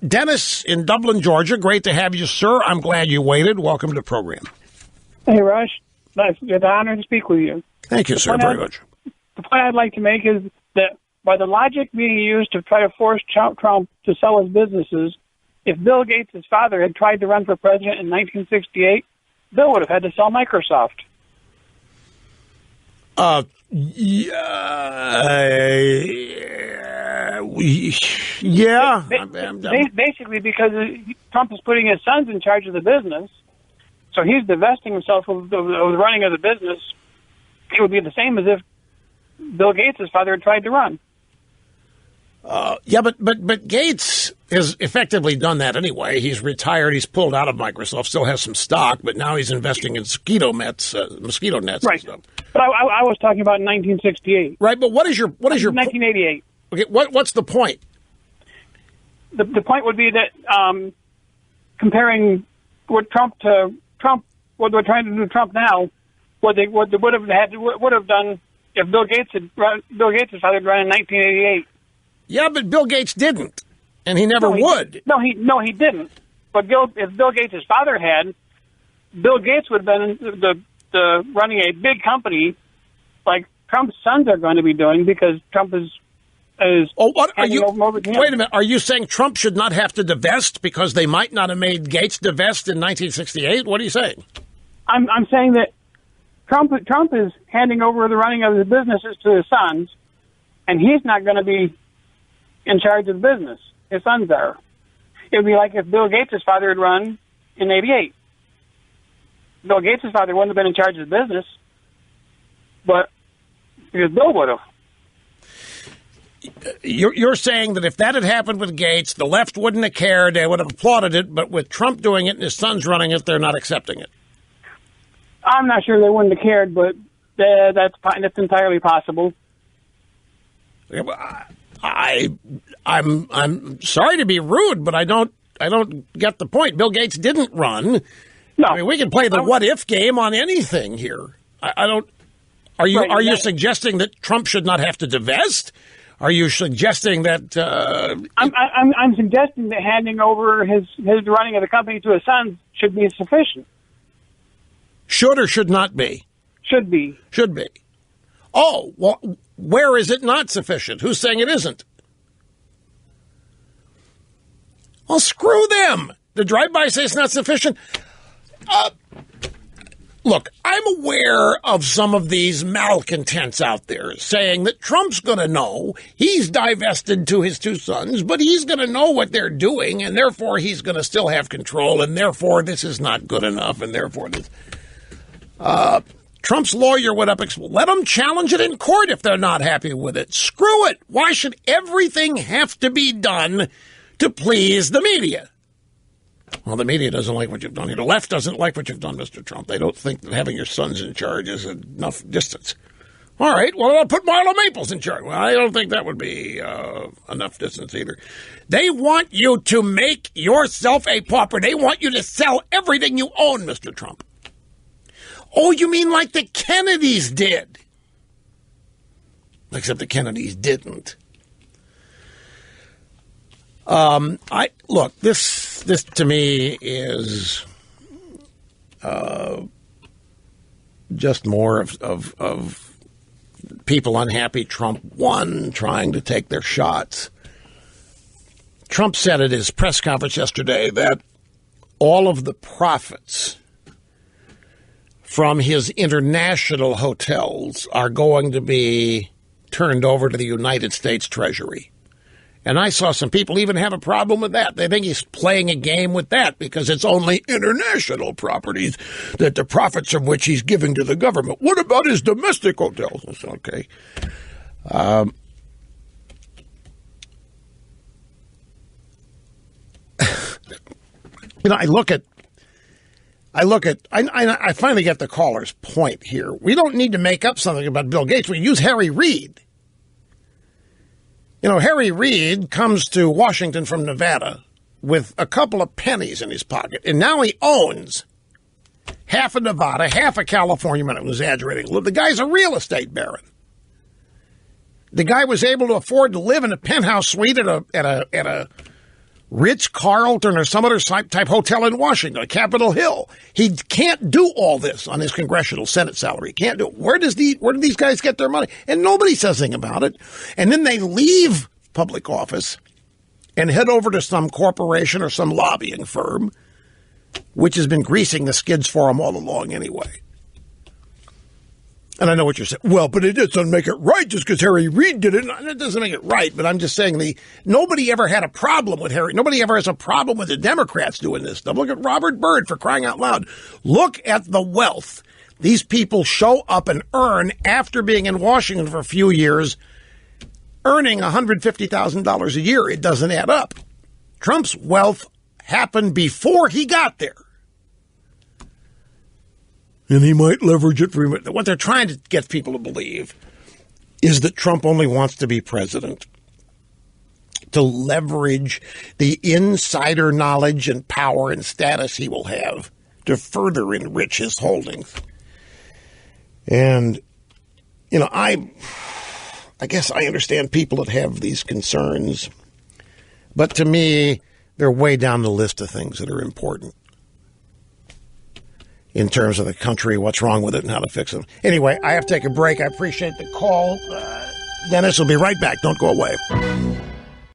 Dennis in Dublin, Georgia. Great to have you, sir. I'm glad you waited. Welcome to the program. Hey, Rush. It's an honor to speak with you. Thank you, sir, very much. The point I'd like to make is that by the logic being used to try to force Trump to sell his businesses, if Bill Gates' father had tried to run for president in 1968, Bill would have had to sell Microsoft. Yeah. Basically, because Trump is putting his sons in charge of the business, so he's divesting himself of the running of the business. It would be the same as if Bill Gates' father had tried to run. But Gates has effectively done that anyway. He's retired. He's pulled out of Microsoft. Still has some stock, but now he's investing in mosquito nets, right. And stuff. But I was talking about 1968. Right. But what is your 1988? Okay. What's the point? The point would be that comparing what what they're trying to do to Trump now, what they would have done if Bill Gates' father had run in 1988. Yeah, but Bill Gates didn't, and he never would. No, he didn't. But if Bill Gates' father had, Bill Gates would have been the running a big company like Trump's sons are going to be doing because Trump is. What are you? Over to him. Wait a minute. Are you saying Trump should not have to divest because they might not have made Gates divest in 1968? What are you saying? I'm saying that Trump is handing over the running of his businesses to his sons, and he's not going to be in charge of the business. His sons are. It would be like if Bill Gates' father had run in 88. Bill Gates' father wouldn't have been in charge of the business, but because Bill would have. You're saying that if that had happened with Gates, the left wouldn't have cared, they would have applauded it, but with Trump doing it and his sons running it, they're not accepting it. I'm not sure they wouldn't have cared, but that's entirely possible. I'm sorry to be rude, but I don't get the point. Bill Gates didn't run. No, I mean, we can play the what if game on anything here. I don't. Are you suggesting that Trump should not have to divest? Are you suggesting that? I'm suggesting that handing over his running of the company to his sons should be sufficient. Should or should not be? Should be. Should be. Oh, well, where is it not sufficient? Who's saying it isn't? Well, screw them. The drive-by say it's not sufficient. Look, I'm aware of some of these malcontents out there saying that Trump's going to know he's divested to his two sons, but he's going to know what they're doing, and therefore he's going to still have control, and therefore this is not good enough, and therefore this. Trump's lawyer went up, let them challenge it in court if they're not happy with it. Screw it. Why should everything have to be done to please the media? Well, the media doesn't like what you've done. The left doesn't like what you've done, Mr. Trump. They don't think that having your sons in charge is enough distance. All right, well, I'll put Marla Maples in charge. Well, I don't think that would be enough distance either. They want you to make yourself a pauper. They want you to sell everything you own, Mr. Trump. Oh, you mean like the Kennedys did? Except the Kennedys didn't. This to me is just more of people unhappy Trump won, trying to take their shots. Trump said at his press conference yesterday that all of the profits from his international hotels are going to be turned over to the United States Treasury. And I saw some people even have a problem with that. They think he's playing a game with that because it's only international properties that the profits from which he's giving to the government. What about his domestic hotels? It's okay. I finally get the caller's point here. We don't need to make up something about Bill Gates. We use Harry Reid. You know, Harry Reid comes to Washington from Nevada with a couple of pennies in his pocket, and now he owns half of Nevada, half of California. I'm exaggerating. The guy's a real estate baron. The guy was able to afford to live in a penthouse suite at a Ritz-Carlton or some other type hotel in Washington, Capitol Hill. He can't do all this on his congressional Senate salary. He can't do it. Where do these guys get their money? And nobody says anything about it. And then they leave public office and head over to some corporation or some lobbying firm, which has been greasing the skids for them all along anyway. And I know what you're saying. Well, but it doesn't make it right just because Harry Reid did it. It doesn't make it right, but I'm just saying nobody ever had a problem with Harry. Nobody ever has a problem with the Democrats doing this stuff. Look at Robert Byrd, for crying out loud. Look at the wealth these people show up and earn after being in Washington for a few years, earning $150,000 a year. It doesn't add up. Trump's wealth happened before he got there. And he might leverage it for him. What they're trying to get people to believe is that Trump only wants to be president to leverage the insider knowledge and power and status he will have to further enrich his holdings. And, I guess I understand people that have these concerns. But to me, they're way down the list of things that are important in terms of the country, what's wrong with it, and how to fix them. Anyway, I have to take a break. I appreciate the call. Dennis will be right back. Don't go away.